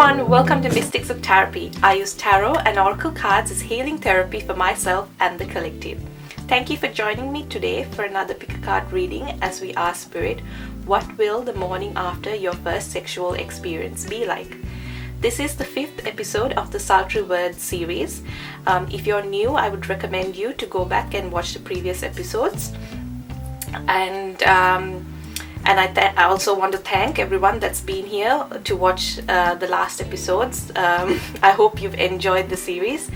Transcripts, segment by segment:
everyone, welcome to Mystics of Taropy. I use tarot and oracle cards as healing therapy for myself and the collective. Thank you for joining me today for another pick a card reading as we ask Spirit, what will the morning after your first sexual experience be like? This is the 5th episode of the Sultry Words series. If you're new, I would recommend you to go back and watch the previous episodes. And I also want to thank everyone that's been here to watch the last episodes. I hope you've enjoyed the series.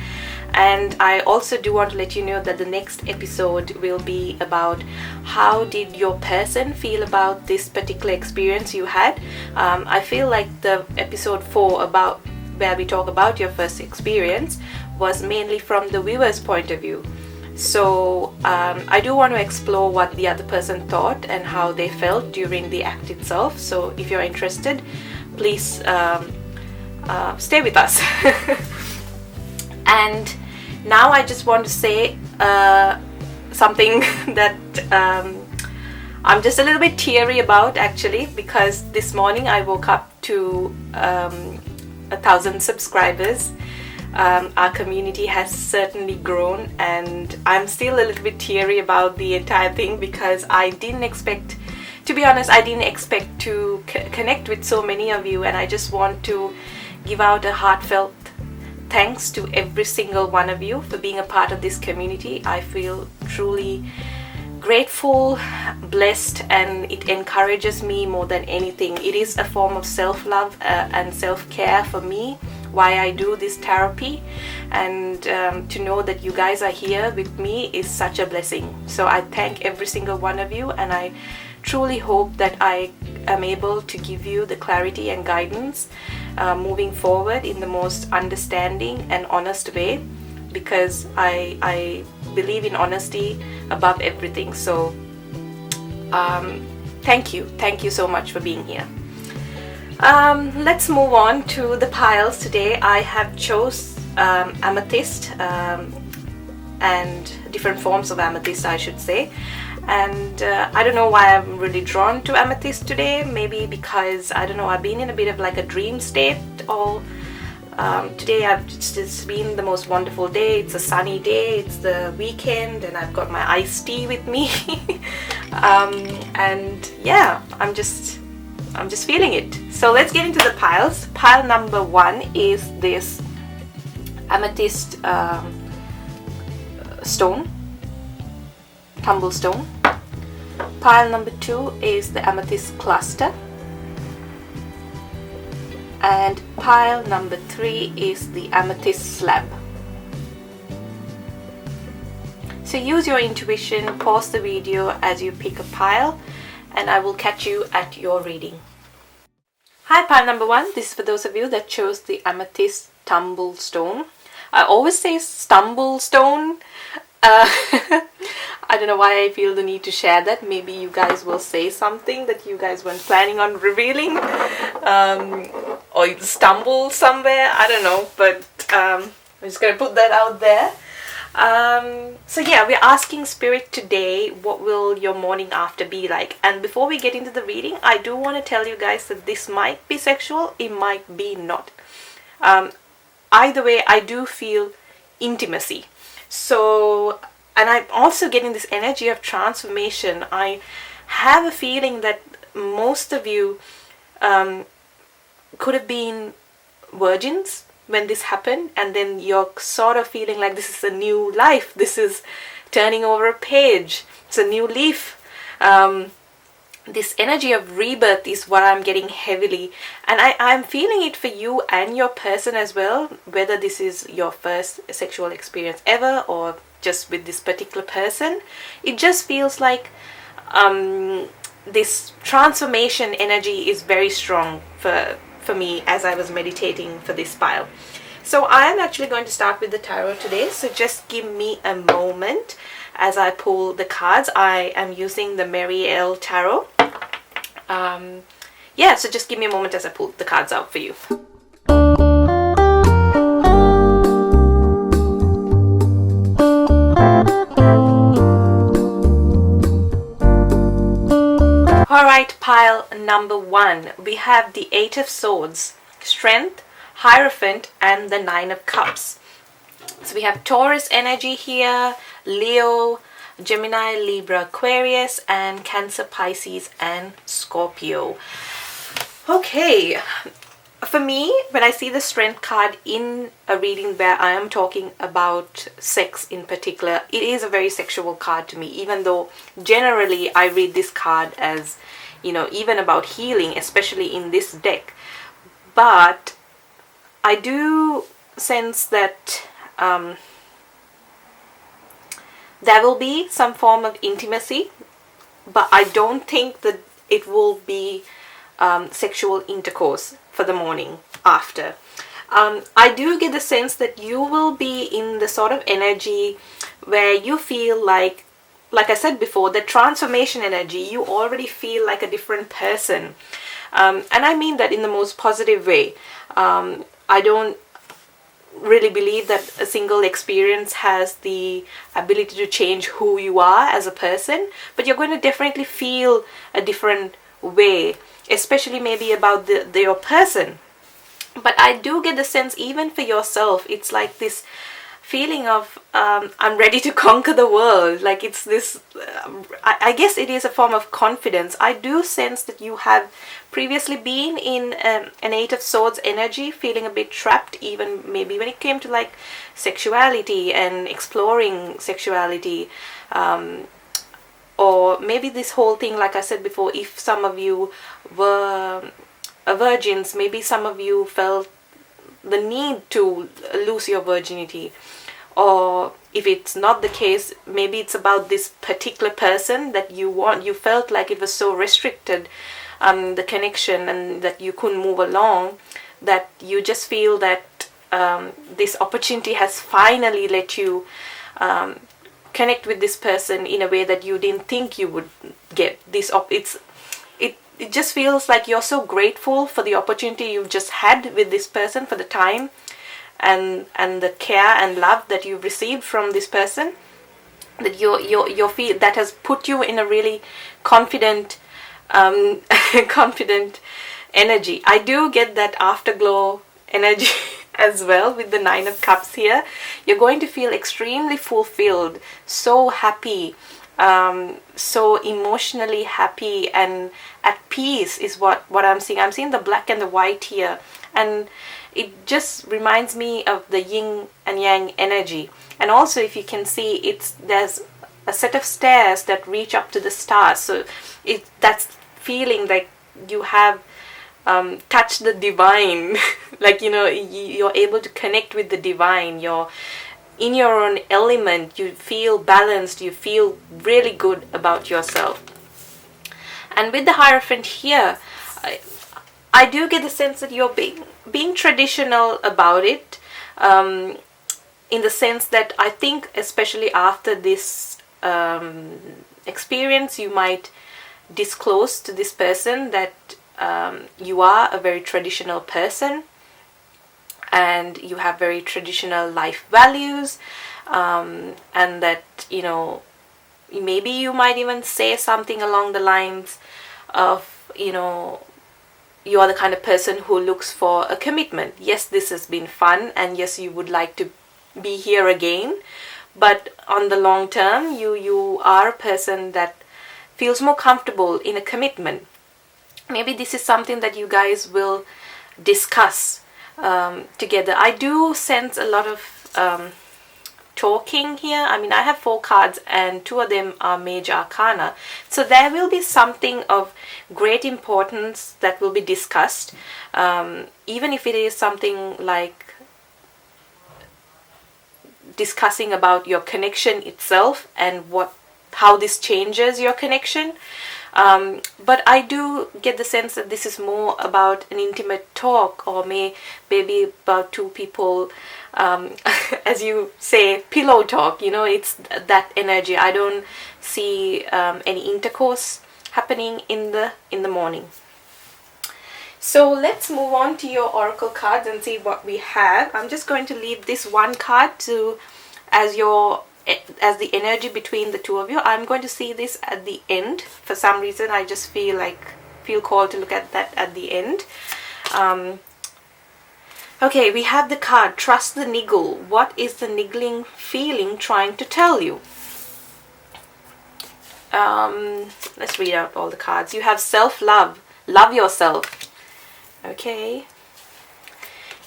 And I also do want to let you know that the next episode will be about how did your person feel about this particular experience you had. I feel like the episode 4 about where we talk about your first experience was mainly from the viewer's point of view. So I do want to explore what the other person thought and how they felt during the act itself. So if you're interested, please stay with us. And now I just want to say something that I'm just a little bit teary about actually, because this morning I woke up to 1,000 subscribers. Our community has certainly grown, and I'm still a little bit teary about the entire thing because I didn't expect, to be honest, I didn't expect to connect with so many of you, and I just want to give out a heartfelt thanks to every single one of you for being a part of this community. I feel truly grateful, blessed, and it encourages me more than anything. It is a form of self-love and self-care for me, why I do this therapy, and to know that you guys are here with me is such a blessing. So I thank every single one of you, and I truly hope that I am able to give you the clarity and guidance moving forward in the most understanding and honest way, because I believe in honesty above everything. So thank you so much for being here. Let's move on to the piles today. I have chose amethyst and different forms of amethyst, I should say. And I don't know why I'm really drawn to amethyst today. Maybe because, I don't know, I've been in a bit of like a dream state all today. It's been the most wonderful day. It's a sunny day, it's the weekend, and I've got my iced tea with me. And yeah, I'm just feeling it. So let's get into the piles. Pile number 1 is this amethyst stone, tumble stone. Pile number 2 is the amethyst cluster, and pile number 3 is the amethyst slab. So use your intuition, pause the video as you pick a pile, and I will catch you at your reading. Hi, pile number 1. This is for those of you that chose the amethyst tumble stone. I always say stumble stone. I don't know why I feel the need to share that. Maybe you guys will say something that you guys weren't planning on revealing, or you stumble somewhere, I don't know, but I'm just going to put that out there. So yeah, we're asking Spirit today, what will your morning after be like? And before we get into the reading, I do want to tell you guys that this might be sexual, it might be not. Either way, I do feel intimacy. So, and I'm also getting this energy of transformation. I have a feeling that most of you could have been virgins when this happened, and then you're sort of feeling like this is a new life, this is turning over a page, it's a new leaf. This energy of rebirth is what I'm getting heavily, and I'm feeling it for you and your person as well, whether this is your first sexual experience ever or just with this particular person. It just feels like this transformation energy is very strong for me as I was meditating for this pile. So I am actually going to start with the tarot today, so just give me a moment as I pull the cards. I am using the Mary L Tarot. Yeah, so just give me a moment as I pull the cards out for you. Alright, pile number 1. We have the 8 of Swords, strength, Hierophant, and the Nine of Cups. So we have Taurus energy here, Leo, Gemini, Libra, Aquarius, and Cancer, Pisces, and Scorpio. Okay, for me, when I see the Strength card in a reading where I am talking about sex in particular, it is a very sexual card to me, even though generally I read this card as, you know, even about healing, especially in this deck. But I do sense that there will be some form of intimacy, but I don't think that it will be sexual intercourse for the morning after. I do get the sense that you will be in the sort of energy where you feel like I said before, the transformation energy, you already feel like a different person. And I mean that in the most positive way. I don't really believe that a single experience has the ability to change who you are as a person, but you're going to definitely feel a different way, especially maybe about your person. But I do get the sense, even for yourself, it's like this feeling of I'm ready to conquer the world. Like it's this I guess it is a form of confidence. I do sense that you have previously been in an Eight of Swords energy, feeling a bit trapped, even maybe when it came to like sexuality and exploring sexuality, or maybe this whole thing, like I said before, if some of you were virgins, maybe some of you felt the need to lose your virginity. Or if it's not the case, maybe it's about this particular person that you felt like it was so restricted, the connection, and that you couldn't move along, that you just feel that this opportunity has finally let you connect with this person in a way that you didn't think you would get. It just feels like you're so grateful for the opportunity you've just had with this person, for the time and the care and love that you've received from this person, that your feel that has put you in a really confident confident energy. I do get that afterglow energy as well with the Nine of Cups here. You're going to feel extremely fulfilled, so happy, so emotionally happy and at peace is what I'm seeing. I'm seeing the black and the white here, and it just reminds me of the yin and yang energy. And also, if you can see, there's a set of stairs that reach up to the stars, so that's feeling like you have touched the divine. Like, you know, you're able to connect with the divine. You're in your own element. You feel balanced. You feel really good about yourself. And with the Hierophant here, I do get the sense that you're being traditional about it, in the sense that I think, especially after this experience, you might disclose to this person that you are a very traditional person and you have very traditional life values, and that, you know, maybe you might even say something along the lines of, you know, you are the kind of person who looks for a commitment. Yes, this has been fun, and yes, you would like to be here again, but on the long term, you are a person that feels more comfortable in a commitment. Maybe this is something that you guys will discuss together. I do sense a lot of talking here. I mean, I have 4 cards and 2 of them are major arcana, so there will be something of great importance that will be discussed, even if it is something like discussing about your connection itself and how this changes your connection. But I do get the sense that this is more about an intimate talk, or maybe about 2 people, as you say, pillow talk. You know, it's that energy. I don't see any intercourse happening in the morning. So let's move on to your oracle cards and see what we have. I'm just going to leave this one card as the energy between the 2 of you. I'm going to see this at the end. For some reason, I just feel called to look at that at the end. Okay, we have the card, trust the niggle. What is the niggling feeling trying to tell you? Let's read out all the cards. You have self-love. Love yourself. Okay.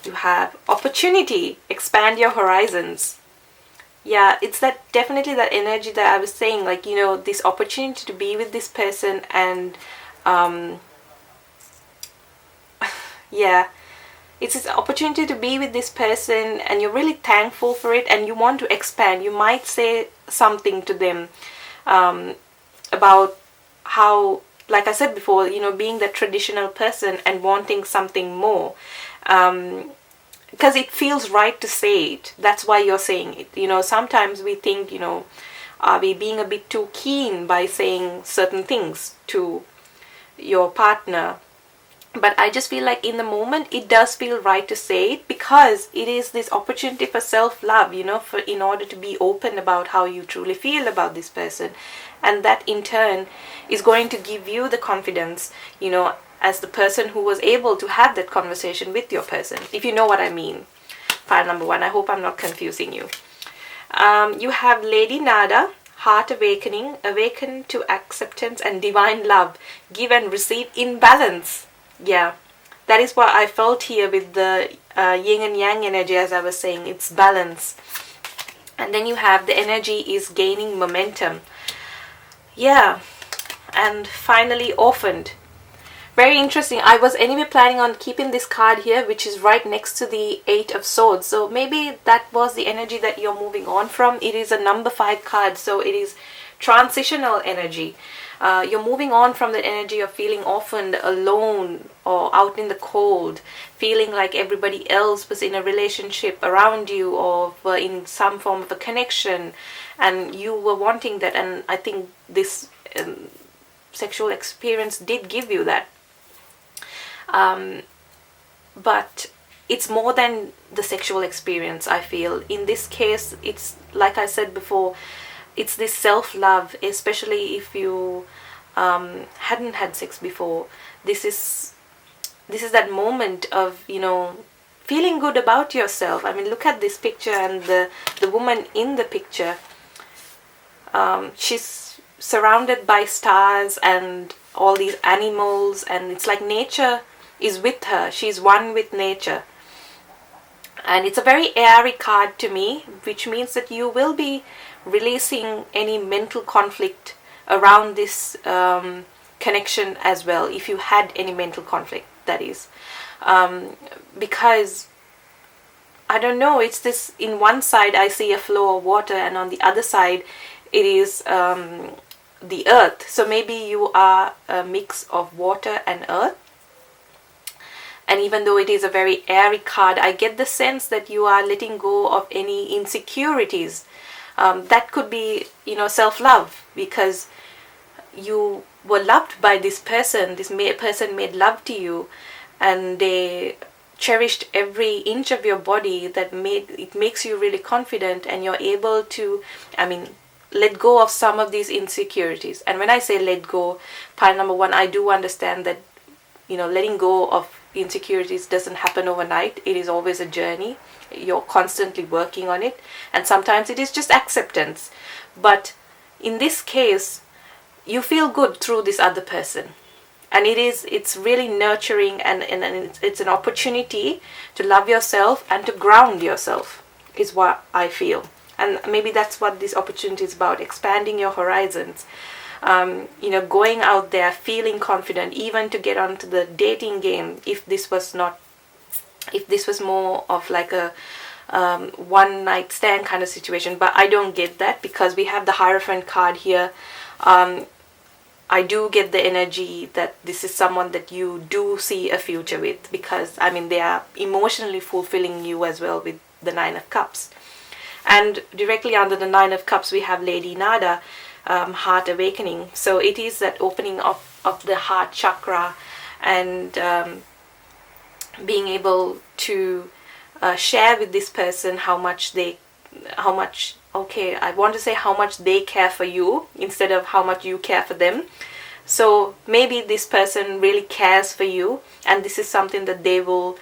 You have opportunity. Expand your horizons. Yeah, it's that definitely that energy that I was saying, like, you know, this opportunity to be with this person, and yeah, it's this opportunity to be with this person and you're really thankful for it and you want to expand. You might say something to them about how, like I said before, you know, being that traditional person and wanting something more. Because it feels right to say it. That's why you're saying it. You know, sometimes we think, you know, are we being a bit too keen by saying certain things to your partner? But I just feel like in the moment it does feel right to say it, because it is this opportunity for self-love, you know, for in order to be open about how you truly feel about this person. And that in turn is going to give you the confidence, you know, as the person who was able to have that conversation with your person, if you know what I mean. Pile number 1. I hope I'm not confusing you. You have Lady Nada, heart awakening, awaken to acceptance and divine love, give and receive in balance. Yeah, that is what I felt here with the yin and yang energy, as I was saying. It's balance. And then you have the energy is gaining momentum. Yeah, and finally orphaned. Very interesting. I was anyway planning on keeping this card here, which is right next to the 8 of Swords. So maybe that was the energy that you're moving on from. It is a number 5 card, so it is transitional energy. You're moving on from the energy of feeling orphaned, alone, or out in the cold, feeling like everybody else was in a relationship around you or were in some form of a connection, and you were wanting that. And I think this sexual experience did give you that. But it's more than the sexual experience, I feel. In this case, it's like I said before, it's this self-love, especially if you hadn't had sex before. This is that moment of, you know, feeling good about yourself. I mean, look at this picture, and the woman in the picture, she's surrounded by stars and all these animals, and it's like nature is with her. She's one with nature. And it's a very airy card to me, which means that you will be releasing any mental conflict around this connection as well, if you had any mental conflict, that is. Because, I don't know, it's this, in one side I see a flow of water, and on the other side it is the earth. So maybe you are a mix of water and earth. And even though it is a very airy card, I get the sense that you are letting go of any insecurities. That could be, you know, self-love, because you were loved by this person. This person made love to you, and they cherished every inch of your body. That makes you really confident, and you're able to, I mean, let go of some of these insecurities. And when I say let go, pile number 1, I do understand that, you know, letting go of insecurities doesn't happen overnight. It is always a journey. You're constantly working on it, and sometimes it is just acceptance. But in this case, you feel good through this other person, and it's really nurturing, and it's an opportunity to love yourself and to ground yourself, is what I feel. And maybe that's what this opportunity is about, expanding your horizons. You know, going out there, feeling confident, even to get onto the dating game, if this was more of like a one night stand kind of situation. But I don't get that, because we have the Hierophant card here. I do get the energy that this is someone that you do see a future with, because, I mean, they are emotionally fulfilling you as well with the 9 of Cups. And directly under the 9 of Cups we have Lady Nada, heart awakening. So it is that opening of the heart chakra, and being able to share with this person how much they care for you, instead of how much you care for them. So maybe this person really cares for you, and this is something that they will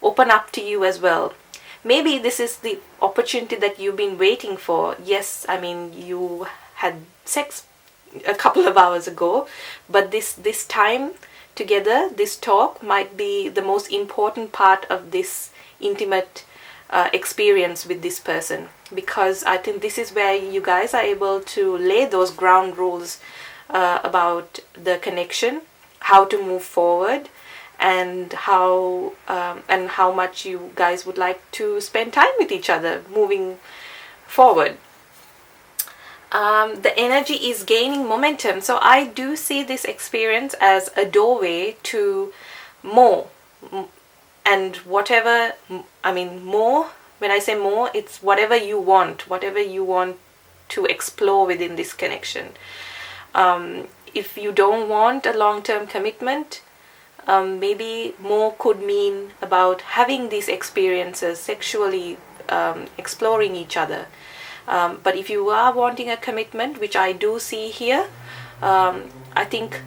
open up to you as well. Maybe this is the opportunity that you've been waiting for. Yes, I mean, you had sex a couple of hours ago, but this time together, this talk might be the most important part of this intimate experience with this person, because I think this is where you guys are able to lay those ground rules about the connection, how to move forward, and how much you guys would like to spend time with each other moving forward. The energy is gaining momentum, so I do see this experience as a doorway to more. And whatever, I mean, more, when I say more, it's whatever you want to explore within this connection. If you don't want a long-term commitment, maybe more could mean about having these experiences, sexually exploring each other. But if you are wanting a commitment, which I do see here, I think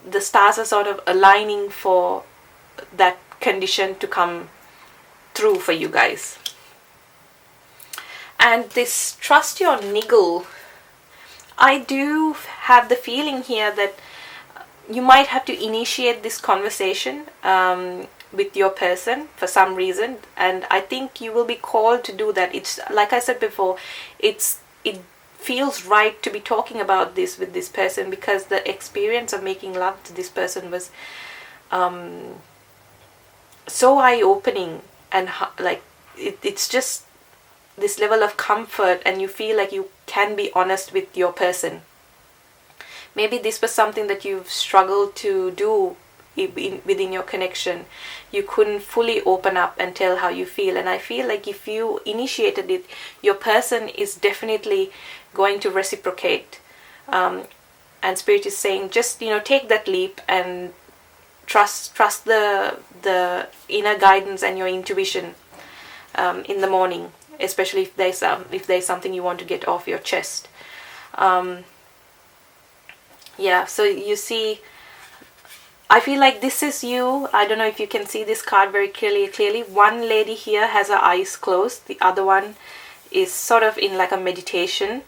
the stars are sort of aligning for that condition to come through for you guys. And this trust your niggle, I do have the feeling here that you might have to initiate this conversation with your person for some reason, and I think you will be called to do that. It's like I said before, it feels right to be talking about this with this person, because the experience of making love to this person was so eye-opening, and it's just this level of comfort, and you feel like you can be honest with your person. Maybe this was something that you've struggled to do within your connection. You couldn't fully open up and tell how you feel, and I feel like if you initiated it, your person is definitely going to reciprocate. And Spirit is saying, just take that leap and trust the inner guidance and your intuition in the morning, especially if there's something you want to get off your chest. So you see, I feel like this is you. I don't know if you can see this card very clearly. One lady here has her eyes closed. The other one is sort of in like a meditation.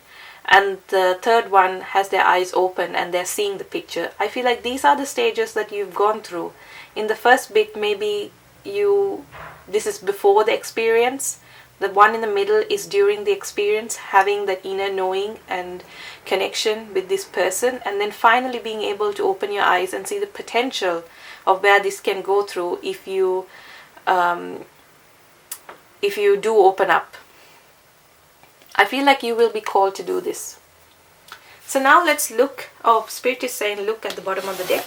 And the third one has their eyes open and they're seeing the picture. I feel like these are the stages that you've gone through. In the first bit, maybe this is before the experience. The one in the middle is during the experience, having that inner knowing and connection with this person, and then finally being able to open your eyes and see the potential of where this can go through if you do open up. I feel like you will be called to do this. So now let's look. Spirit is saying look at the bottom of the deck.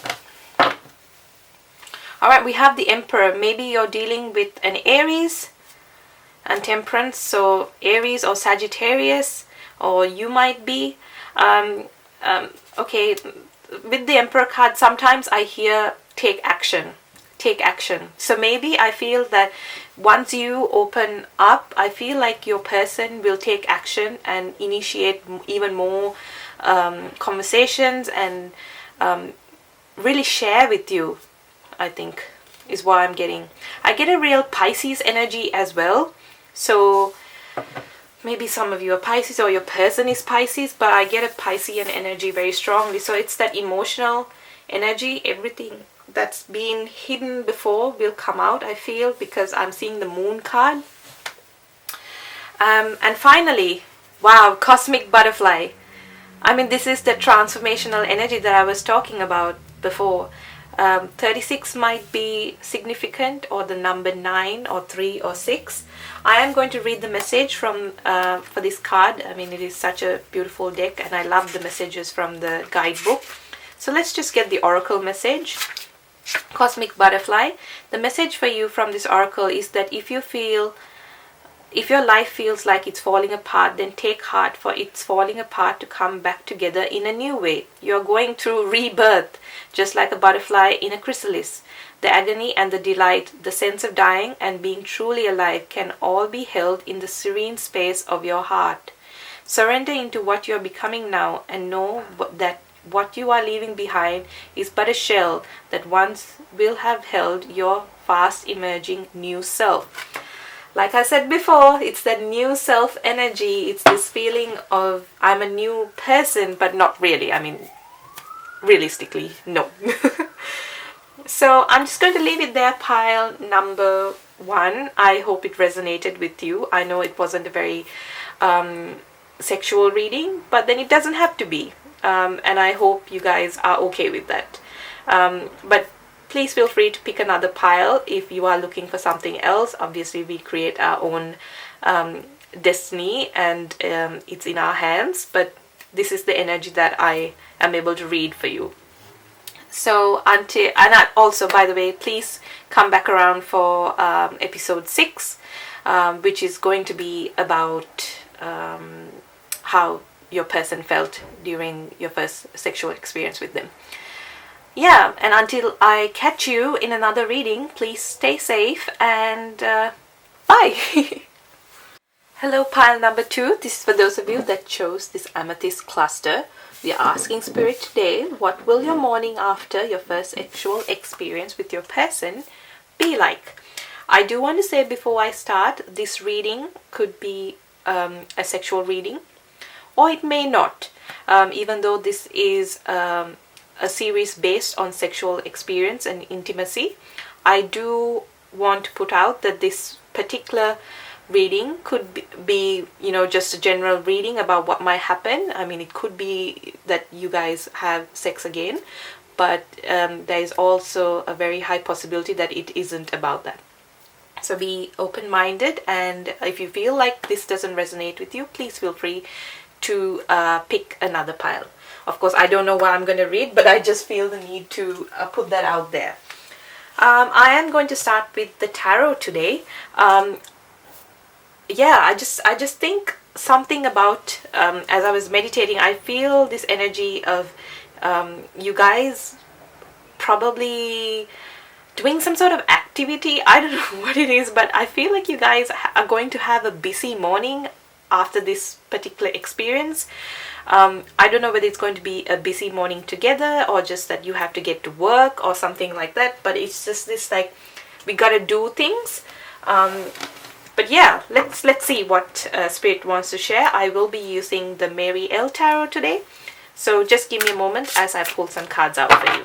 Alright, we have the Emperor. Maybe you're dealing with an Aries and Temperance, so Aries or Sagittarius, or you might be okay, with the Emperor card sometimes I hear take action. So maybe I feel that once you open up, I feel like your person will take action and initiate even more conversations and really share with you, I think is what I'm getting. I get a real Pisces energy as well. So maybe some of you are Pisces or your person is Pisces, but I get a Piscean energy very strongly. So it's that emotional energy. Everything that's been hidden before will come out, I feel, because I'm seeing the Moon card. And finally, wow, Cosmic Butterfly. I mean, this is the transformational energy that I was talking about before. 36 might be significant, or the number 9 or 3 or 6. I am going to read the message from for this card. I mean, it is such a beautiful deck and I love the messages from the guidebook. So let's just get the oracle message. Cosmic Butterfly, the message for you from this oracle is that if your life feels like it's falling apart, then take heart, for it's falling apart to come back together in a new way. You're going through rebirth, just like a butterfly in a chrysalis. The agony and the delight, the sense of dying and being truly alive can all be held in the serene space of your heart. Surrender into what you're becoming now and know that what you are leaving behind is but a shell that once will have held your fast emerging new self. Like I said before, it's that new self energy. It's this feeling of I'm a new person, but not really. I mean, realistically, no. So I'm just going to leave it there, pile number 1. I hope it resonated with you. I know it wasn't a very sexual reading, but then it doesn't have to be. And I hope you guys are okay with that. But please feel free to pick another pile if you are looking for something else. Obviously, we create our own destiny, and it's in our hands. But this is the energy that I am able to read for you. So also, by the way, please come back around for episode 6, which is going to be about how your person felt during your first sexual experience with them. Yeah, and until I catch you in another reading, please stay safe and bye. Hello, pile number 2. This is for those of you that chose this Amethyst Cluster. We are asking Spirit today, what will your morning after your first sexual experience with your person be like? I do want to say before I start, this reading could be a sexual reading, or it may not. Even though this is a series based on sexual experience and intimacy, I do want to put out that this particular reading could be, just a general reading about what might happen. I mean, it could be that you guys have sex again, but there is also a very high possibility that it isn't about that. So be open-minded, and if you feel like this doesn't resonate with you, please feel free to pick another pile. Of course, I don't know what I'm going to read, but I just feel the need to put that out there. I am going to start with the tarot today. I just think something about, as I was meditating, I feel this energy of you guys probably doing some sort of activity. I don't know what it is, but I feel like you guys are going to have a busy morning after this particular experience. I don't know whether it's going to be a busy morning together or just that you have to get to work or something like that, but it's just this like we gotta do things. But yeah, let's see what Spirit wants to share. I will be using the Mary L Tarot today, so just give me a moment as I pull some cards out for you.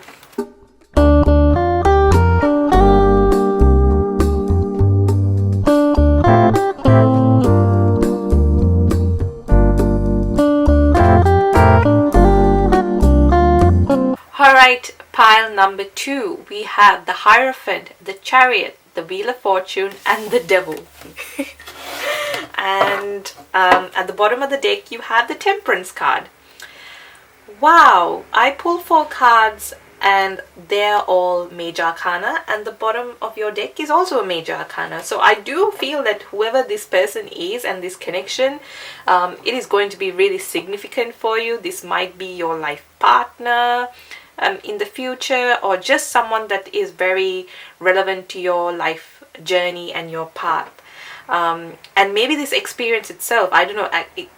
Alright, pile number 2, we have the Hierophant, the Chariot, the Wheel of Fortune, and the Devil. And at the bottom of the deck you have the Temperance card. Wow, I pulled 4 cards and they're all Major Arcana, and the bottom of your deck is also a Major Arcana. So I do feel that whoever this person is and this connection, it is going to be really significant for you. This might be your life partner in the future, or just someone that is very relevant to your life journey and your path. And maybe this experience itself, I don't know,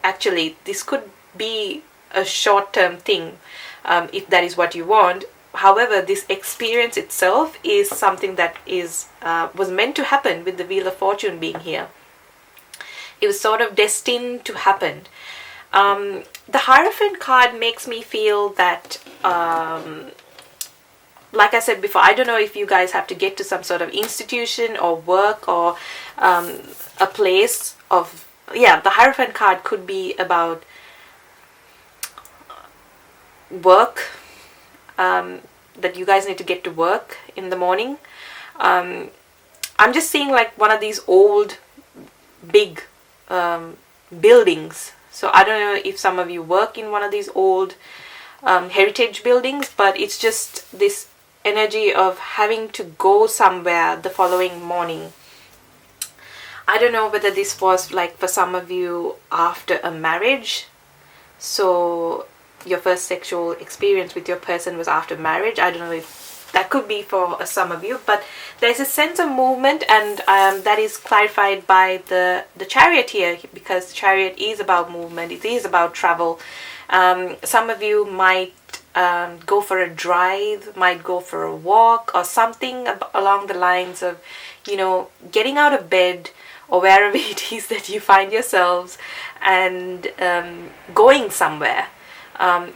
actually this could be a short-term thing, if that is what you want. However, this experience itself is something that was meant to happen with the Wheel of Fortune being here. It was sort of destined to happen. The Hierophant card makes me feel that, like I said before, I don't know if you guys have to get to some sort of institution or work or a place of, the Hierophant card could be about work, that you guys need to get to work in the morning. I'm just seeing like one of these old big buildings. So I don't know if some of you work in one of these old heritage buildings, but it's just this energy of having to go somewhere the following morning. I don't know whether this was like for some of you after a marriage. So your first sexual experience with your person was after marriage. I don't know if that could be for some of you, but there's a sense of movement, and that is clarified by the Chariot here, because the Chariot is about movement, it is about travel. Some of you might go for a drive, might go for a walk, or something along the lines of, you know, getting out of bed or wherever it is that you find yourselves, and going somewhere.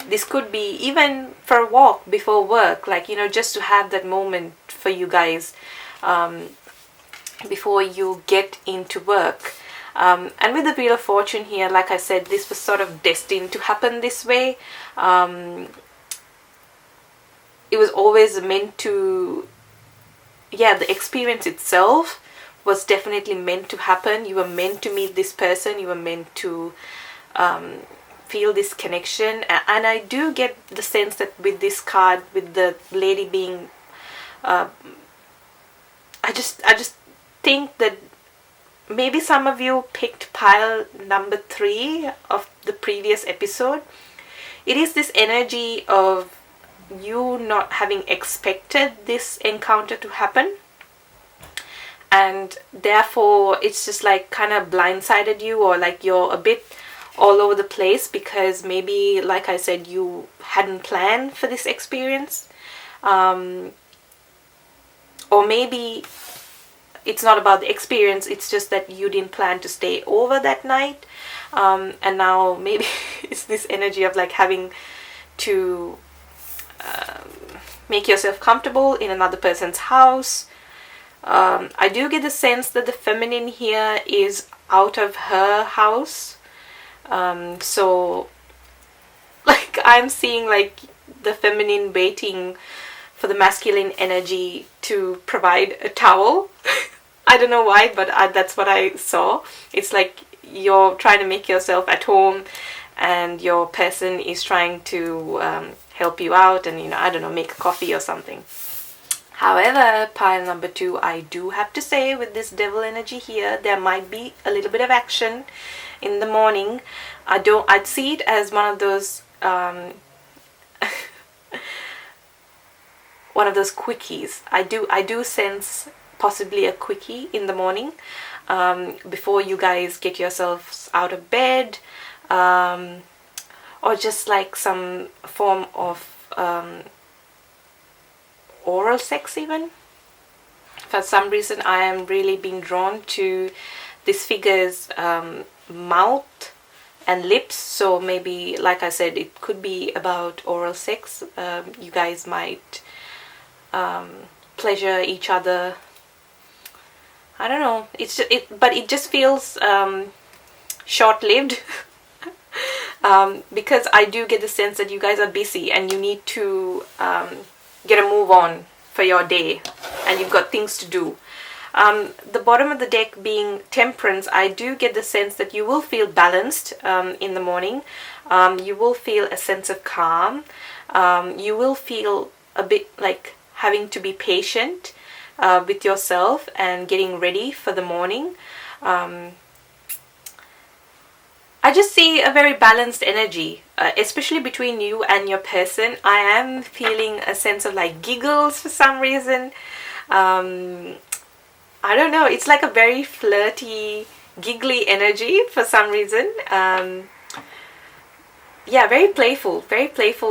This could be even for a walk before work, like, you know, just to have that moment for you guys before you get into work. And with the Wheel of Fortune here, like I said, this was sort of destined to happen this way. It was always meant to, yeah, the experience itself was definitely meant to happen. You were meant to meet this person. You were meant to feel this connection. And I do get the sense that with this card, with the lady being, I just think that maybe some of you picked pile number 3 of the previous episode. It is this energy of you not having expected this encounter to happen, and therefore it's just like kind of blindsided you, or like you're a bit all over the place because maybe, like I said, you hadn't planned for this experience, or maybe it's not about the experience, it's just that you didn't plan to stay over that night, and now maybe it's this energy of like having to make yourself comfortable in another person's house. I do get the sense that the feminine here is out of her house, so like I'm seeing like the feminine waiting for the masculine energy to provide a towel. I don't know why, but that's what I saw. It's like you're trying to make yourself at home and your person is trying to help you out and, you know, I don't know, make a coffee or something. However, pile number 2, I do have to say, with this devil energy here, there might be a little bit of action in the morning. I'd see it as one of those one of those quickies. I do sense possibly a quickie in the morning, before you guys get yourselves out of bed, or just like some form of oral sex even. For some reason I am really being drawn to this figure's mouth and lips, so maybe, like I said, it could be about oral sex. You guys might pleasure each other. I don't know, but it just feels short-lived. Because I do get the sense that you guys are busy and you need to get a move on for your day and you've got things to do. The bottom of the deck being Temperance, I do get the sense that you will feel balanced in the morning. You will feel a sense of calm. You will feel a bit like having to be patient with yourself and getting ready for the morning. I just see a very balanced energy, especially between you and your person. I am feeling a sense of like giggles for some reason. I don't know, it's like a very flirty, giggly energy for some reason. Yeah, very playful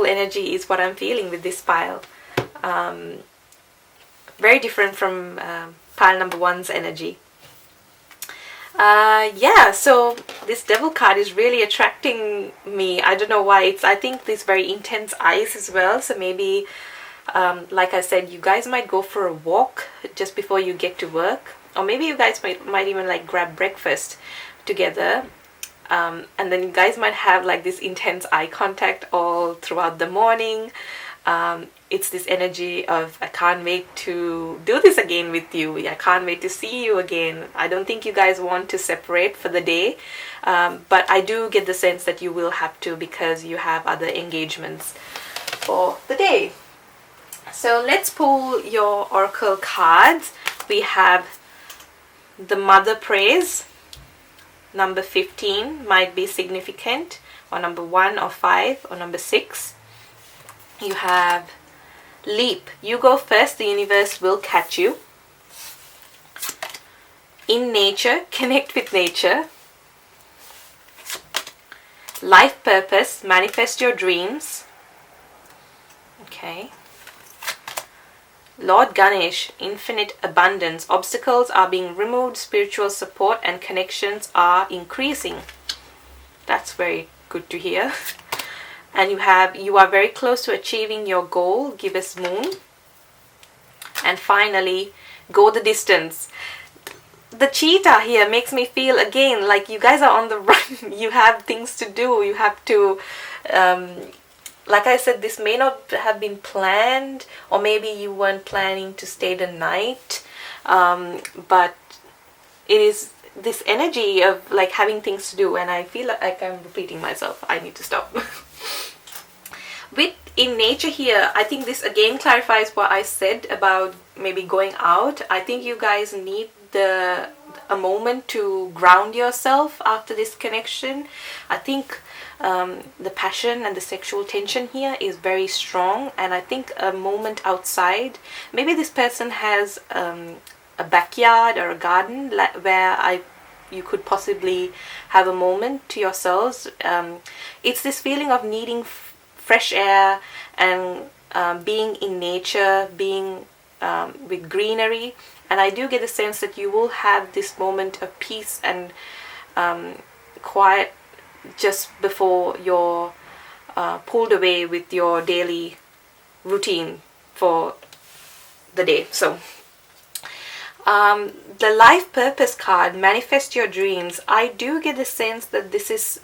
energy is what I'm feeling with this pile. Very different from pile number 1's energy. Yeah, so this devil card is really attracting me. I don't know why. I think these very intense eyes as well, so maybe like I said, you guys might go for a walk just before you get to work, or maybe you guys might even like grab breakfast together, and then you guys might have like this intense eye contact all throughout the morning. It's this energy of, I can't wait to do this again with you. I can't wait to see you again. I don't think you guys want to separate for the day, but I do get the sense that you will have to, because you have other engagements for the day. So let's pull your oracle cards. We have the Mother Prays. Number 15 might be significant, or number 1 or 5 or number 6. You have Leap. You go first, the universe will catch you. In Nature, connect with nature. Life Purpose, manifest your dreams. Okay. Lord Ganesh, infinite abundance. Obstacles are being removed. Spiritual support and connections are increasing. That's very good to hear. And you are very close to achieving your goal. Gibbous moon. And finally, go the distance. The cheetah here makes me feel again like you guys are on the run. You have things to do. You have to, like I said, this may not have been planned, or maybe you weren't planning to stay the night, but it is this energy of like having things to do, and I feel like I'm repeating myself. I need to stop. In nature here, I think this again clarifies what I said about maybe going out. I think you guys need a moment to ground yourself after this connection. I think the passion and the sexual tension here is very strong, and I think a moment outside, maybe this person has a backyard or a garden where you could possibly have a moment to yourselves. It's this feeling of needing fresh air and being in nature, being with greenery. And I do get a sense that you will have this moment of peace and quiet just before you're pulled away with your daily routine for the day. So the life purpose card, manifest your dreams. I do get the sense that this is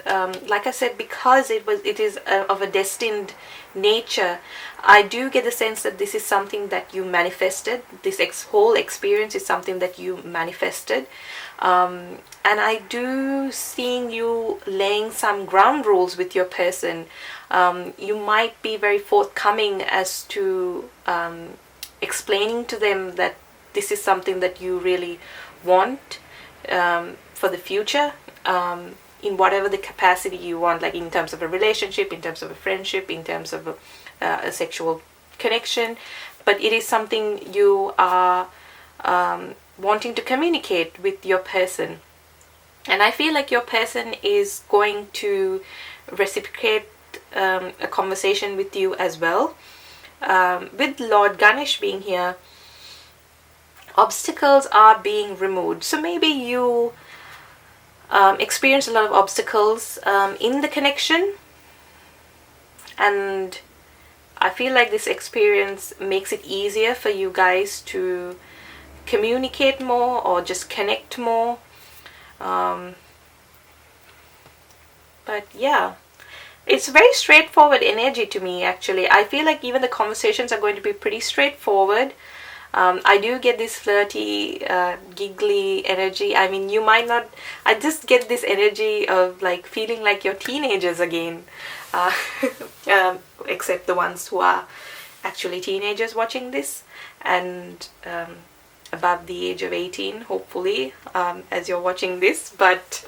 like I said, because it is of a destined nature, I do get the sense that this is something that you manifested. This whole experience is something that you manifested, and I do seeing you laying some ground rules with your person. You might be very forthcoming as to explaining to them that this is something that you really want for the future, in whatever the capacity you want, like in terms of a relationship, in terms of a friendship, in terms of a sexual connection. But it is something you are wanting to communicate with your person. And I feel like your person is going to reciprocate a conversation with you as well. With Lord Ganesh being here, obstacles are being removed. So maybe you experience a lot of obstacles in the connection, and I feel like this experience makes it easier for you guys to communicate more or just connect more. But yeah, it's very straightforward energy to me actually. I feel like even the conversations are going to be pretty straightforward. I do get this flirty, giggly energy. I mean, you might not, I just get this energy of like feeling like you're teenagers again. Except the ones who are actually teenagers watching this, and above the age of 18, hopefully, as you're watching this. But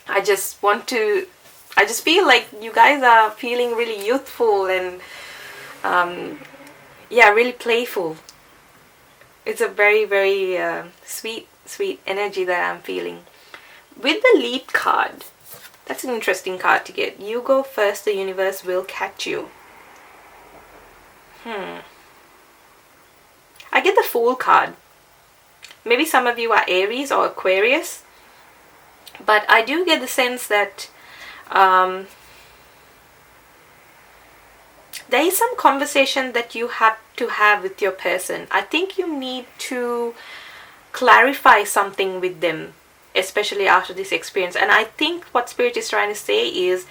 I just feel like you guys are feeling really youthful and, yeah, really playful. It's a very, very sweet energy that I'm feeling. With the Leap card, that's an interesting card to get. You go first, the universe will catch you. I get the Fool card. Maybe some of you are Aries or Aquarius, but I do get the sense that there is some conversation that you have to have with your person. I think you need to clarify something with them, especially after this experience. And I think what Spirit is trying to say is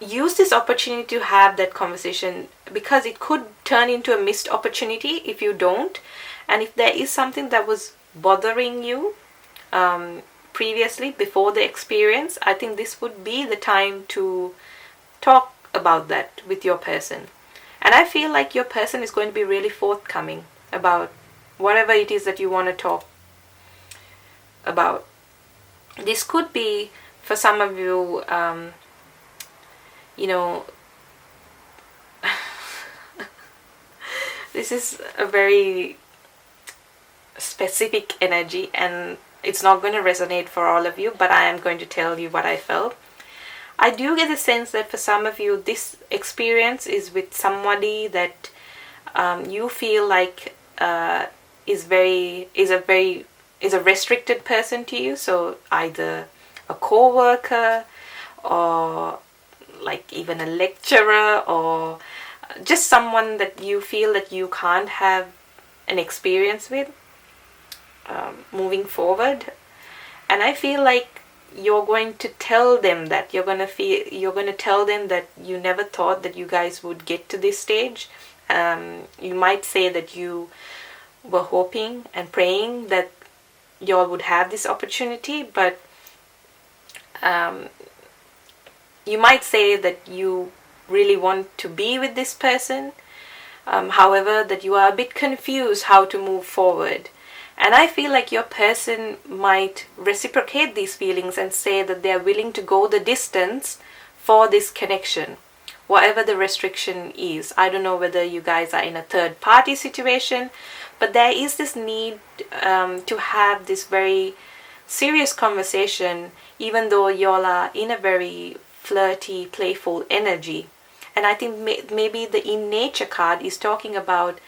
use this opportunity to have that conversation, because it could turn into a missed opportunity if you don't. And if there is something that was bothering you previously, before the experience, I think this would be the time to talk about that with your person. And I feel like your person is going to be really forthcoming about whatever it is that you want to talk about. This could be, for some of you, you know, this is a very specific energy, and it's not going to resonate for all of you, but I am going to tell you what I felt. I do get the sense that for some of you, this experience is with somebody that you feel like is a restricted person to you. So either a co-worker, or like even a lecturer, or just someone that you feel that you can't have an experience with moving forward. And I feel like you're going to tell them that you're going to tell them that you never thought that you guys would get to this stage. You might say that you were hoping and praying that y'all would have this opportunity, but you might say that you really want to be with this person, however, that you are a bit confused how to move forward. And I feel like your person might reciprocate these feelings and say that they are willing to go the distance for this connection, whatever the restriction is. I don't know whether you guys are in a third party situation, but there is this need to have this very serious conversation, even though y'all are in a very flirty, playful energy. And I think maybe the In Nature card is talking about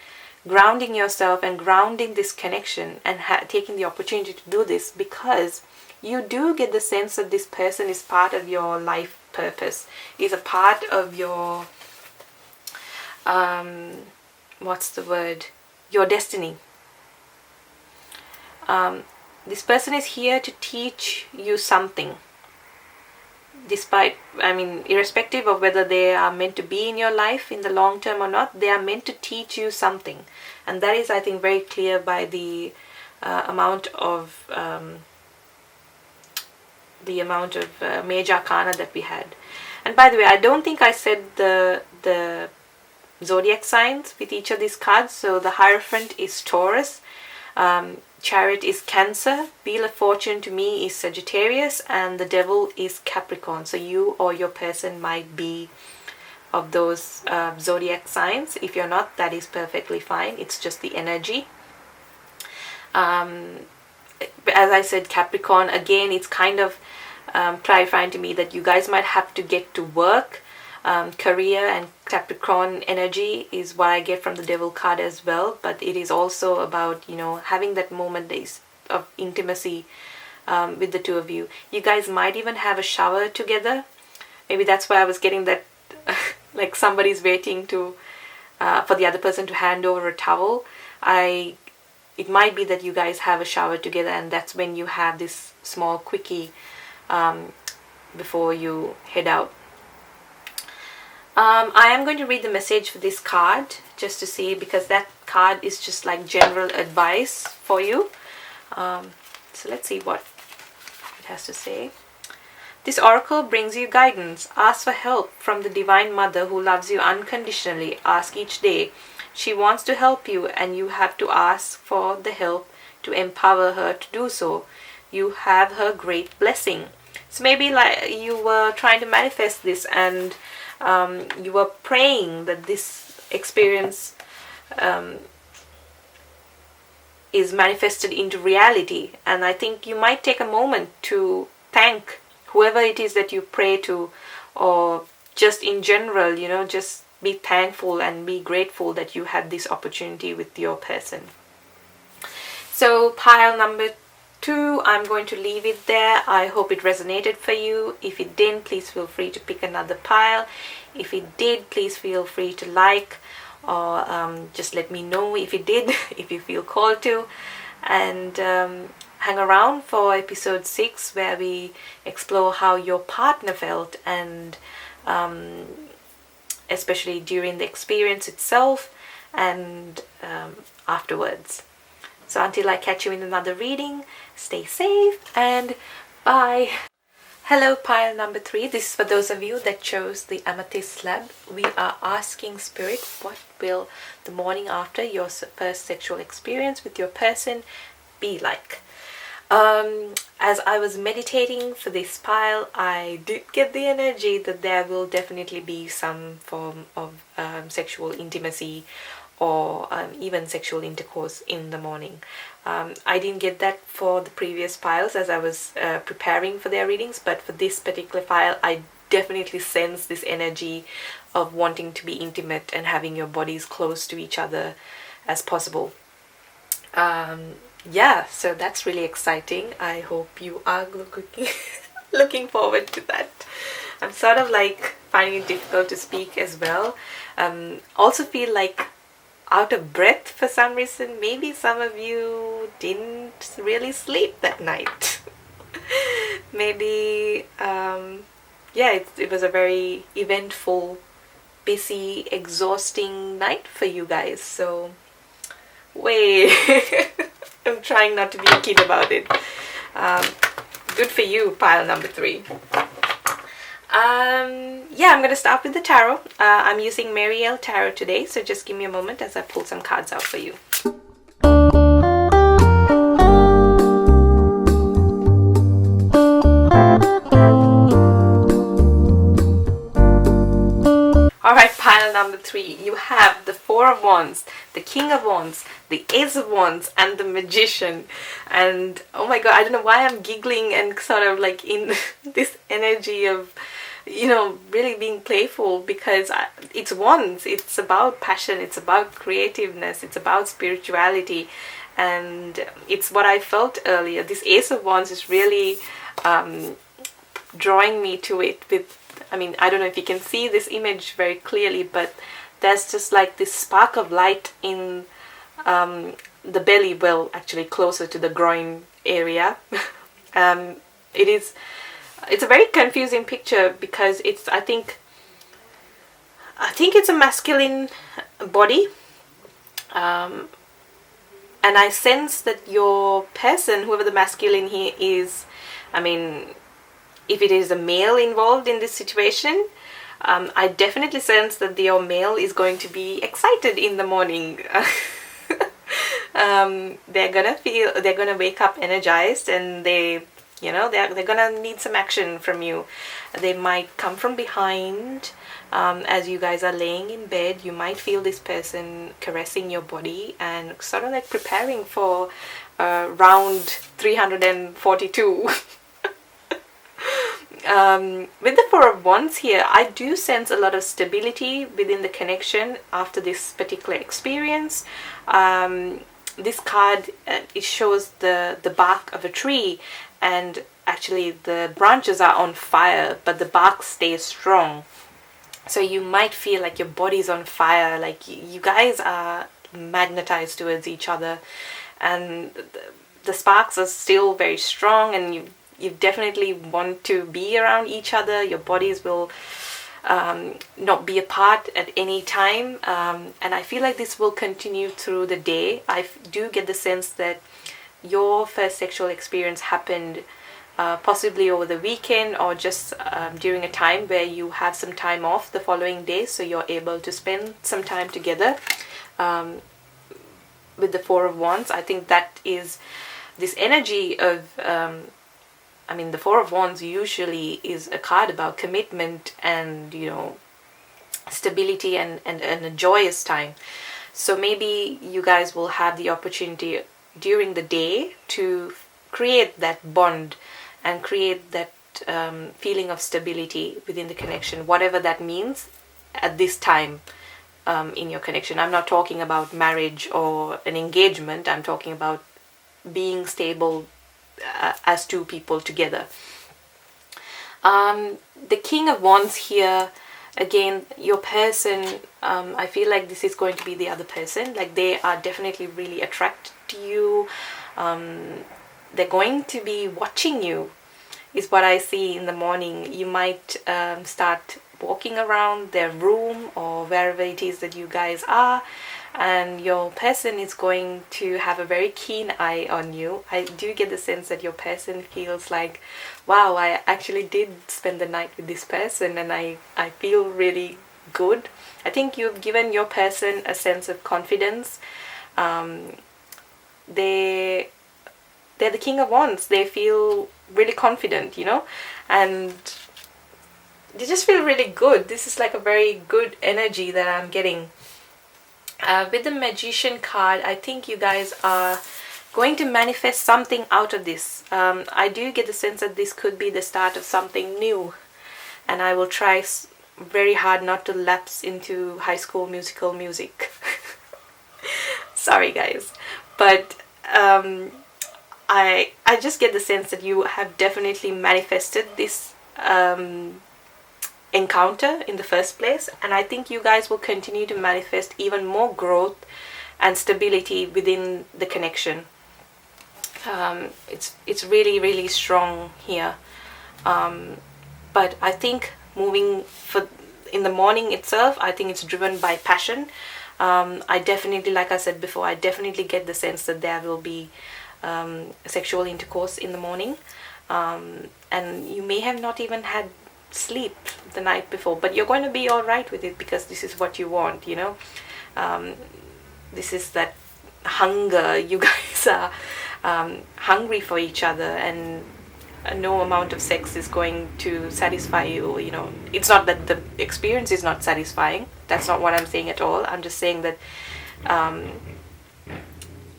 grounding yourself and grounding this connection and taking the opportunity to do this, because you do get the sense that this person is part of your life purpose, is a part of your your destiny. This person is here to teach you something, irrespective of whether they are meant to be in your life in the long term or not. They are meant to teach you something, and that is, I think, very clear by the amount of major arcana that we had. And by the way, I don't think I said the zodiac signs with each of these cards. So the Hierophant is Taurus, Chariot is Cancer, Wheel of Fortune to me is Sagittarius, and the Devil is Capricorn. So you or your person might be of those zodiac signs. If you're not, that is perfectly fine. It's just the energy. As I said, Capricorn, again, it's kind of clarifying to me that you guys might have to get to work. Career and Capricorn energy is what I get from the Devil card as well, but it is also about, having that moment of intimacy with the two of you. You guys might even have a shower together. Maybe that's why I was getting that like somebody's waiting to for the other person to hand over a towel. It might be that you guys have a shower together, and that's when you have this small quickie before you head out. I am going to read the message for this card just to see, because that card is just like general advice for you. So let's see what it has to say. This oracle brings you guidance. Ask for help from the Divine Mother who loves you unconditionally. Ask each day. She wants to help you, and you have to ask for the help to empower her to do so. You have her great blessing. So maybe like you were trying to manifest this, and you were praying that this experience is manifested into reality. And I think you might take a moment to thank whoever it is that you pray to, or just in general, just be thankful and be grateful that you had this opportunity with your person. So pile number 2, I'm going to leave it there. I hope it resonated for you. If it didn't, please feel free to pick another pile. If it did, please feel free to like, or just let me know if it did, if you feel called to. And hang around for episode 6, where we explore how your partner felt, and especially during the experience itself and afterwards. So until I catch you in another reading, stay safe and bye. Hello pile number 3. This is for those of you that chose the Amethyst Slab. We are asking Spirit, what will the morning after your first sexual experience with your person be like? As I was meditating for this pile, I did get the energy that there will definitely be some form of sexual intimacy, or even sexual intercourse in the morning. I didn't get that for the previous piles as I was preparing for their readings, but for this particular file I definitely sense this energy of wanting to be intimate and having your bodies close to each other as possible. Yeah, so that's really exciting. I hope you are looking forward to that. I'm sort of like finding it difficult to speak as well. Also feel like out of breath for some reason. Maybe some of you didn't really sleep that night. Maybe, yeah, it was a very eventful, busy, exhausting night for you guys. So, I'm trying not to be a kid about it. Good for you, pile number 3. Yeah, I'm gonna start with the tarot. I'm using Marielle Tarot today, so just give me a moment as I pull some cards out for you. Alright, pile number 3. You have the 4 of Wands, the King of Wands, the Ace of Wands, and the Magician. And oh my god, I don't know why I'm giggling and sort of like in this energy of, you know, really being playful, because it's Wands. It's about passion, it's about creativeness, it's about spirituality, and it's what I felt earlier. This Ace of Wands is really drawing me to it with, I mean, I don't know if you can see this image very clearly, but there's just like this spark of light in the belly, well, actually closer to the groin area. It's a very confusing picture because it's, I think it's a masculine body, and I sense that your person, whoever the masculine here is, I mean, if it is a male involved in this situation, I definitely sense that your male is going to be excited in the morning. They're gonna wake up energized, and they're gonna need some action from you. They might come from behind. As you guys are laying in bed, you might feel this person caressing your body and sort of like preparing for round 342. With the 4 of Wands here, I do sense a lot of stability within the connection after this particular experience. This card, it shows the bark of a tree, and actually the branches are on fire, but the bark stays strong. So you might feel like your body's on fire, like you guys are magnetized towards each other, and the sparks are still very strong, and you definitely want to be around each other. Your bodies will not be apart at any time, and I feel like this will continue through the day. I do get the sense that your first sexual experience happened possibly over the weekend, or just during a time where you have some time off the following day, so you're able to spend some time together. With the 4 of Wands, I think that is this energy of I mean, the 4 of Wands usually is a card about commitment and, you know, stability and a joyous time. So maybe you guys will have the opportunity during the day to create that bond and create that feeling of stability within the connection, whatever that means at this time in your connection. I'm not talking about marriage or an engagement. I'm talking about being stable as 2 people together. The King of Wands here, again, your person, I feel like this is going to be the other person. Like, they are definitely really attracted to you. They're going to be watching you, is what I see in the morning. You might start walking around their room or wherever it is that you guys are, and your person is going to have a very keen eye on you. I do get the sense that your person feels like, wow, I actually did spend the night with this person and I feel really good. I think you've given your person a sense of confidence. They're the King of Wands. They feel really confident, you know, and they just feel really good. This is like a very good energy that I'm getting. With the Magician card, I think you guys are going to manifest something out of this. I do get the sense that this could be the start of something new. and I will try very hard not to lapse into High School Musical music. Sorry guys, but I just get the sense that you have definitely manifested this encounter in the first place, and I think you guys will continue to manifest even more growth and stability within the connection. It's really, really strong here, but I think in the morning itself, I think it's driven by passion. I definitely, like I said before, I definitely get the sense that there will be sexual intercourse in the morning, and you may have not even had sleep the night before, but you're going to be all right with it because this is what you want, you know. This is that hunger. You guys are hungry for each other, and no amount of sex is going to satisfy you, you know. It's not that the experience is not satisfying, that's not what I'm saying at all. I'm just saying that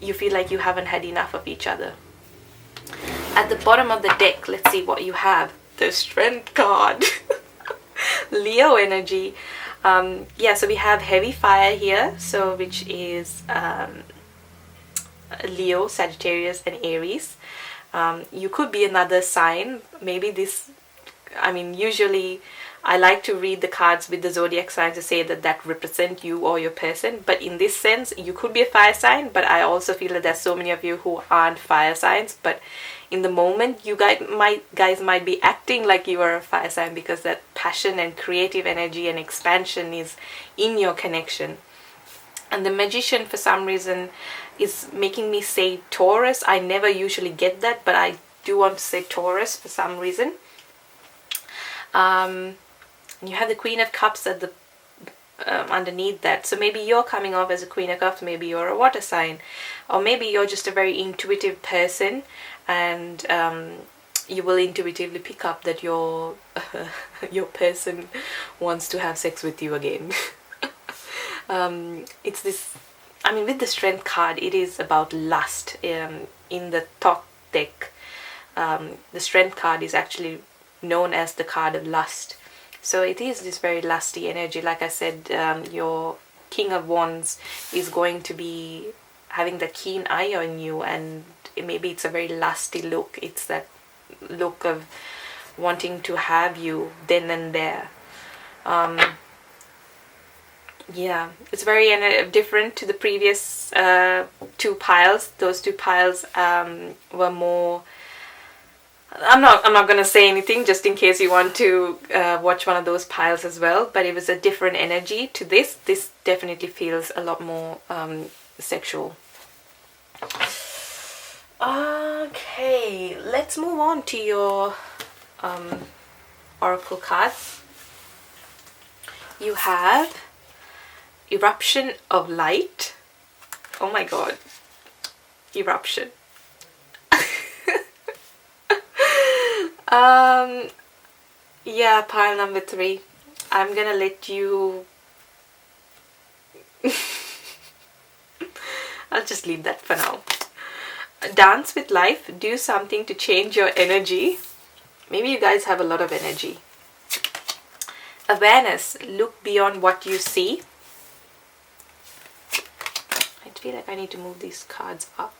you feel like you haven't had enough of each other. At the bottom of the deck, let's see what you have. The Strength card. Leo energy. Yeah, so we have heavy fire here, so which is Leo, Sagittarius and Aries. You could be another sign. Maybe this, I mean, usually I like to read the cards with the zodiac signs to say that represent you or your person, but in this sense you could be a fire sign, but I also feel that there's so many of you who aren't fire signs, but in the moment you guys might be acting like you are a fire sign because that passion and creative energy and expansion is in your connection. And the Magician, for some reason, is making me say Taurus. I never usually get that, but I do want to say Taurus for some reason. You have the Queen of Cups at the underneath that, so maybe you're coming off as a Queen of Cups, maybe you're a water sign, or maybe you're just a very intuitive person, and you will intuitively pick up that your person wants to have sex with you again. It's this, I mean, with the Strength card, it is about lust. In the Thoth deck, the Strength card is actually known as the card of lust. So it is this very lusty energy. Like I said, your King of Wands is going to be having the keen eye on you, and maybe it's a very lusty look. It's that look of wanting to have you then and there. Yeah, it's very different to the previous two piles. Those two piles were more, I'm not gonna say anything just in case you want to watch one of those piles as well, but it was a different energy to this. This definitely feels a lot more sexual. Okay, let's move on to your oracle cards. You have Eruption of Light. Oh my god, eruption. Yeah, pile number 3. I'm gonna let you I'll just leave that for now. Dance with life. Do something to change your energy. Maybe you guys have a lot of energy. Awareness. Look beyond what you see. I feel like I need to move these cards up.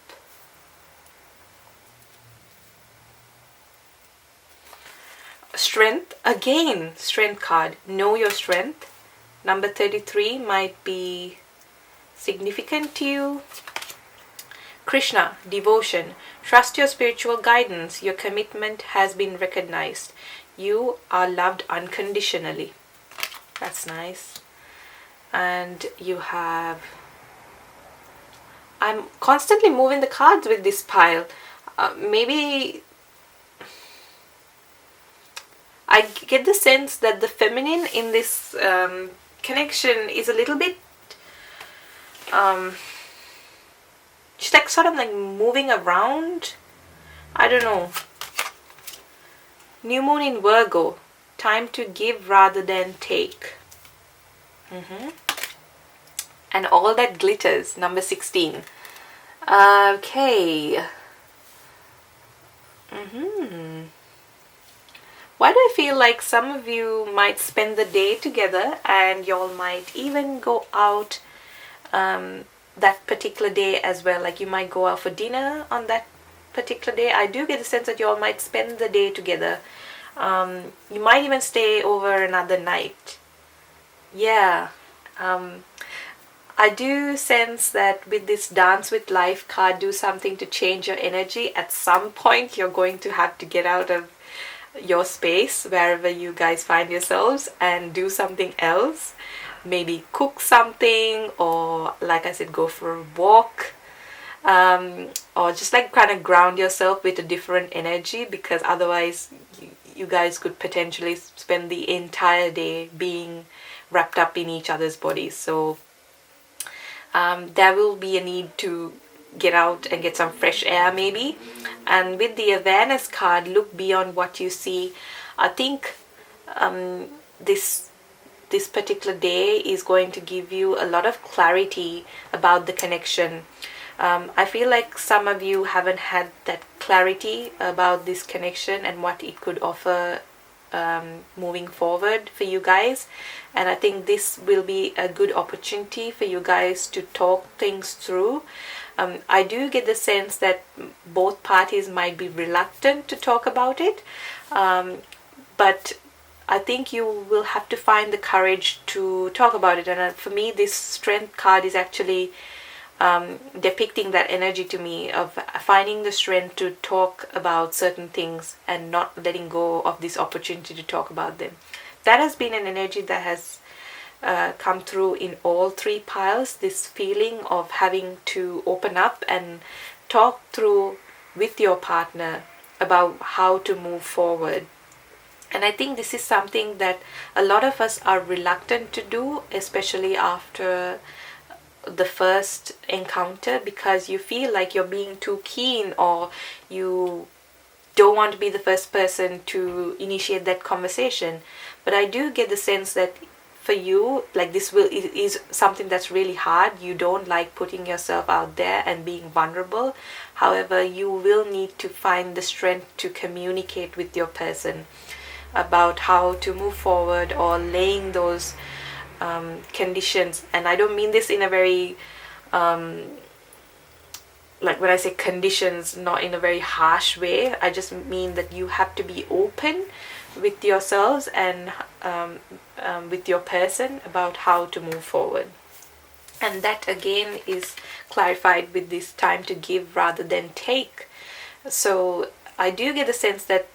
Strength. Again, Strength card. Know your strength. Number 33 might be significant to you. Krishna. Devotion. Trust your spiritual guidance. Your commitment has been recognized. You are loved unconditionally. That's nice. And you have, I'm constantly moving the cards with this pile. Maybe I get the sense that the feminine in this connection is a little bit just like sort of like moving around. I don't know. New moon in Virgo. Time to give rather than take. And all that glitters. Number 16. Okay. Why do I feel like some of you might spend the day together and y'all might even go out that particular day as well? Like you might go out for dinner on that particular day. I do get the sense that y'all might spend the day together. You might even stay over another night. Yeah. I do sense that with this Dance with Life card, do something to change your energy. At some point, you're going to have to get out of your space, wherever you guys find yourselves, and do something else. Maybe cook something, or like I said, go for a walk. Or just like kind of ground yourself with a different energy, because otherwise you guys could potentially spend the entire day being wrapped up in each other's bodies. So there will be a need to get out and get some fresh air maybe. And with the awareness card, look beyond what you see. I think this particular day is going to give you a lot of clarity about the connection. I feel like some of you haven't had that clarity about this connection and what it could offer moving forward for you guys, and I think this will be a good opportunity for you guys to talk things through. I do get the sense that both parties might be reluctant to talk about it, but I think you will have to find the courage to talk about it. And for me, this Strength card is actually depicting that energy to me, of finding the strength to talk about certain things and not letting go of this opportunity to talk about them. That has been an energy that has come through in all three piles, this feeling of having to open up and talk through with your partner about how to move forward. And I think this is something that a lot of us are reluctant to do, especially after the first encounter, because you feel like you're being too keen, or you don't want to be the first person to initiate that conversation. But I do get the sense that for you, like this is something that's really hard. You don't like putting yourself out there and being vulnerable. However, you will need to find the strength to communicate with your person about how to move forward, or laying those conditions. And I don't mean this in a very like when I say conditions, not in a very harsh way. I just mean that you have to be open with yourselves and with your person about how to move forward. And that again is clarified with this time to give rather than take. So I do get the sense that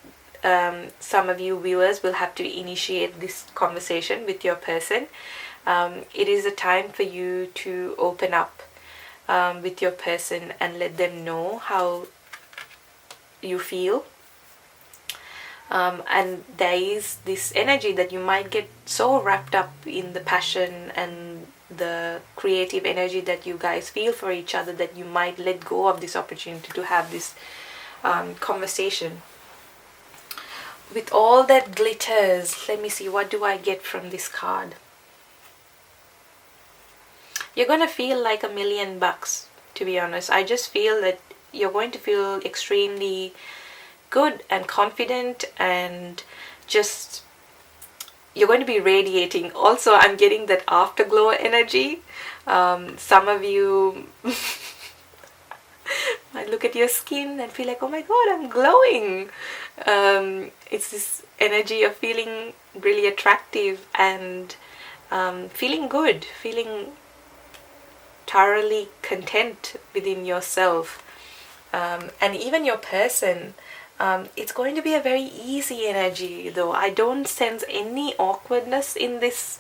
some of you viewers will have to initiate this conversation with your person. It is a time for you to open up with your person and let them know how you feel. And there is this energy that you might get so wrapped up in the passion and the creative energy that you guys feel for each other that you might let go of this opportunity to have this conversation. With all that glitters, let me see, what do I get from this card? You're going to feel like $1 million, to be honest. I just feel that you're going to feel extremely good and confident, and just you're going to be radiating. Also, I'm getting that afterglow energy. Some of you might look at your skin and feel like, oh my god, I'm glowing. It's this energy of feeling really attractive and feeling good, feeling thoroughly content within yourself, and even your person. It's going to be a very easy energy, though. I don't sense any awkwardness in this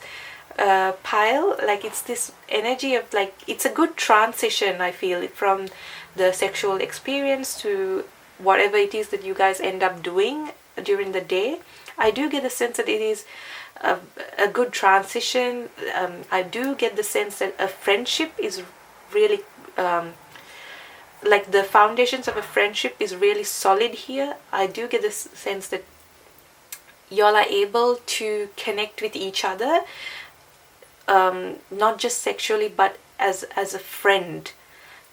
pile. Like, it's this energy of like, it's a good transition, I feel, from the sexual experience to whatever it is that you guys end up doing during the day. I do get the sense that it is a good transition. I do get the sense that a friendship is really like the foundations of a friendship is really solid here. I do get this sense that y'all are able to connect with each other, not just sexually but as a friend.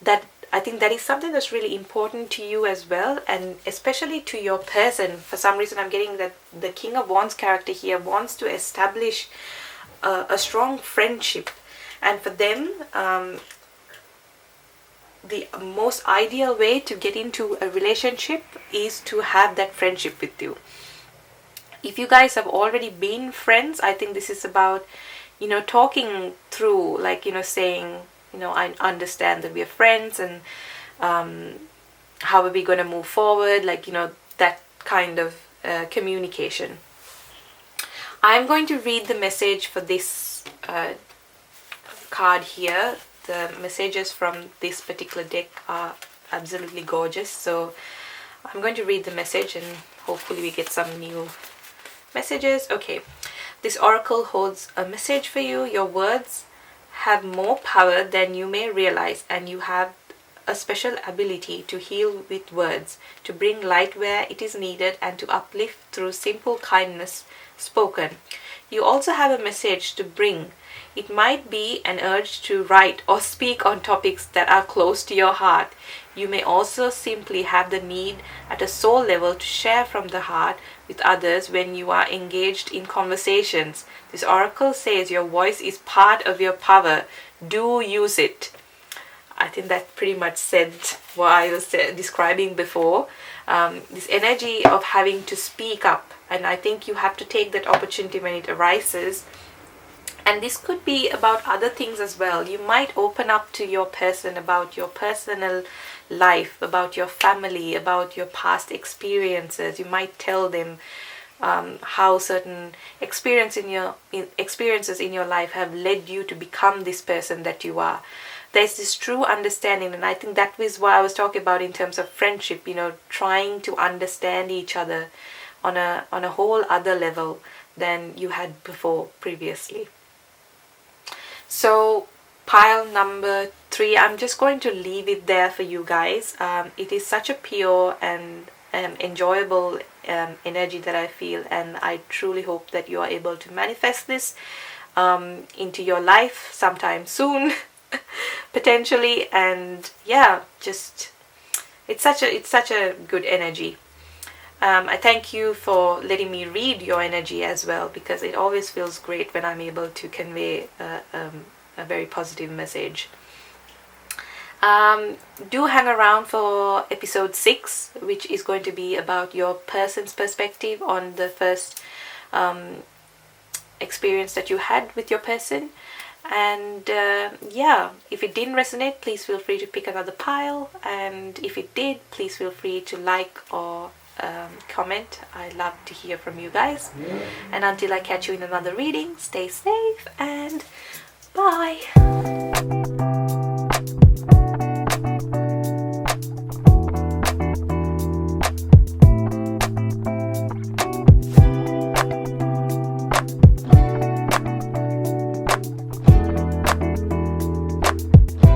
That I think that is something that's really important to you as well, and especially to your person. For some reason I'm getting that the King of Wands character here wants to establish a strong friendship, and for them the most ideal way to get into a relationship is to have that friendship with you. If you guys have already been friends, I think this is about, you know, talking through, like, you know, saying, you know, I understand that we are friends, and how are we going to move forward, like, you know, that kind of communication. I'm going to read the message for this card here. The messages from this particular deck are absolutely gorgeous, so I'm going to read the message and hopefully we get some new messages. Okay, this oracle holds a message for you. Your words have more power than you may realize, and you have a special ability to heal with words, to bring light where it is needed, and to uplift through simple kindness spoken. You also have a message to bring. It might be an urge to write or speak on topics that are close to your heart. You may also simply have the need at a soul level to share from the heart with others when you are engaged in conversations. This oracle says your voice is part of your power. Do use it. I think that pretty much said what I was describing before. This energy of having to speak up, and I think you have to take that opportunity when it arises. And this could be about other things as well. You might open up to your person about your personal life, about your family, about your past experiences. You might tell them how certain experiences in your life have led you to become this person that you are. There's this true understanding, and I think that is what I was talking about in terms of friendship, you know, trying to understand each other on a whole other level than you had before previously. So pile number 3, I'm just going to leave it there for you guys. It is such a pure and enjoyable energy that I feel, and I truly hope that you are able to manifest this into your life sometime soon potentially. And yeah, just it's such a good energy. I thank you for letting me read your energy as well, because it always feels great when I'm able to convey a very positive message. Do hang around for episode 6, which is going to be about your person's perspective on the first experience that you had with your person. And yeah, if it didn't resonate, please feel free to pick another pile, and if it did, please feel free to like or comment. I love to hear from you guys. And until I catch you in another reading, stay safe and bye.